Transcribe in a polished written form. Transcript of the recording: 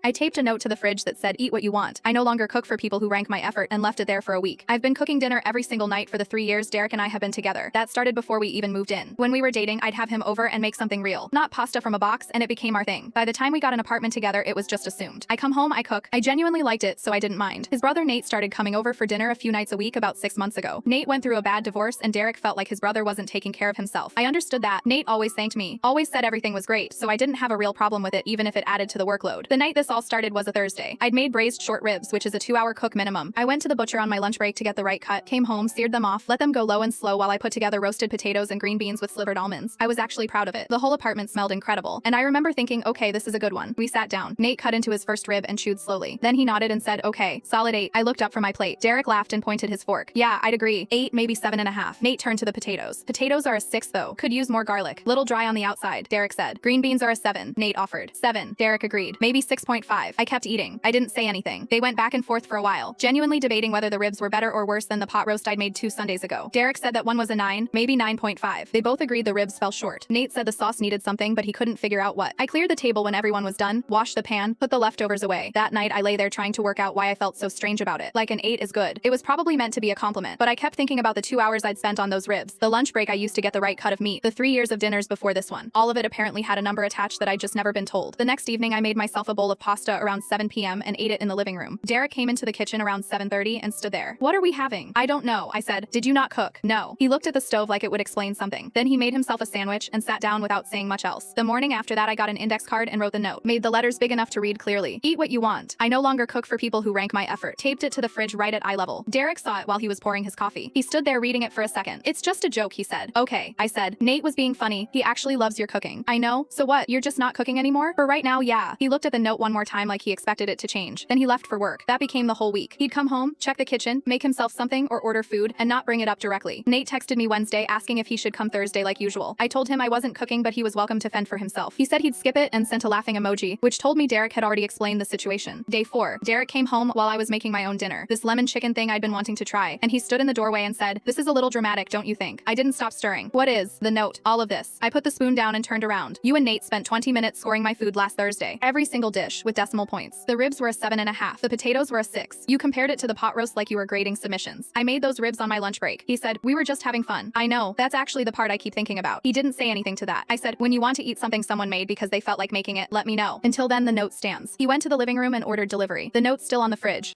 I taped a note to the fridge that said, "Eat what you want. I no longer cook for people who rank my effort," and left it there for a week. I've been cooking dinner every single night for the 3 years Derek and I have been together. That started before we even moved in. When we were dating, I'd have him over and make something real, not pasta from a box, and it became our thing. By the time we got an apartment together, it was just assumed. I come home, I cook. I genuinely liked it, so I didn't mind. His brother Nate started coming over for dinner a few nights a week about 6 months ago. Nate went through a bad divorce and Derek felt like his brother wasn't taking care of himself. I understood that. Nate always thanked me, always said everything was great, so I didn't have a real problem with it even if it added to the workload. The night this all started was a Thursday. I'd made braised short ribs, which is a 2-hour cook minimum. I went to the butcher on my lunch break to get the right cut, came home, seared them off, let them go low and slow while I put together roasted potatoes and green beans with slivered almonds. I was actually proud of it. The whole apartment smelled incredible, and I remember thinking, okay, this is a good one. We sat down. Nate cut into his first rib and chewed slowly. Then he nodded and said, okay, solid 8. I looked up from my plate. Derek laughed and pointed his fork. Yeah, I'd agree. 8, maybe 7.5. Nate turned to the potatoes. Potatoes are a 6 though. Could use more garlic. Little dry on the outside, Derek said. Green beans are a 7. Nate offered. 7. Derek agreed. Maybe 6.5. I kept eating. I didn't say anything. They went back and forth for a while, genuinely debating whether the ribs were better or worse than the pot roast I'd made 2 Sundays ago. Derek said that one was a 9, maybe 9.5. They both agreed the ribs fell short. Nate said the sauce needed something, but he couldn't figure out what. I cleared the table when everyone was done, washed the pan, put the leftovers away. That night I lay there trying to work out why I felt so strange about it. Like an 8 is good. It was probably meant to be a compliment, but I kept thinking about the 2 hours I'd spent on those ribs, the lunch break I used to get the right cut of meat, the 3 years of dinners before this one. All of it apparently had a number attached that I'd just never been told. The next evening I made myself a bowl of pasta around 7 p.m. and ate it in the living room. Derek came into the kitchen around 7:30 and stood there. What are we having? I don't know, I said. Did you not cook? No. He looked at the stove like it would explain something. Then he made himself a sandwich and sat down without saying much else. The morning after that I got an index card and wrote the note. Made the letters big enough to read clearly. Eat what you want. I no longer cook for people who rank my effort. Taped it to the fridge right at eye level. Derek saw it while he was pouring his coffee. He stood there reading it for a second. It's just a joke, he said. Okay, I said. Nate was being funny. He actually loves your cooking. I know. So what? You're just not cooking anymore? For right now, yeah. He looked at the note one more time like he expected it to change. Then he left for work. That became the whole week. He'd come home, check the kitchen, make himself something or order food, and not bring it up directly. Nate texted me Wednesday asking if he should come Thursday like usual. I told him I wasn't cooking but he was welcome to fend for himself. He said he'd skip it and sent a laughing emoji, which told me Derek had already explained the situation. Day 4. Derek came home while I was making my own dinner. This lemon chicken thing I'd been wanting to try, and he stood in the doorway and said, "This is a little dramatic, don't you think?" I didn't stop stirring. What is? The note. All of this. I put the spoon down and turned around. You and Nate spent 20 minutes scoring my food last Thursday. Every single dish, with decimal points. The ribs were a 7.5. The potatoes were a 6. You compared it to the pot roast like you were grading submissions. I made those ribs on my lunch break. He said, "We were just having fun." I know. That's actually the part I keep thinking about. He didn't say anything to that. I said, "When you want to eat something someone made because they felt like making it, let me know. Until then, the note stands." He went to the living room and ordered delivery. The note's still on the fridge.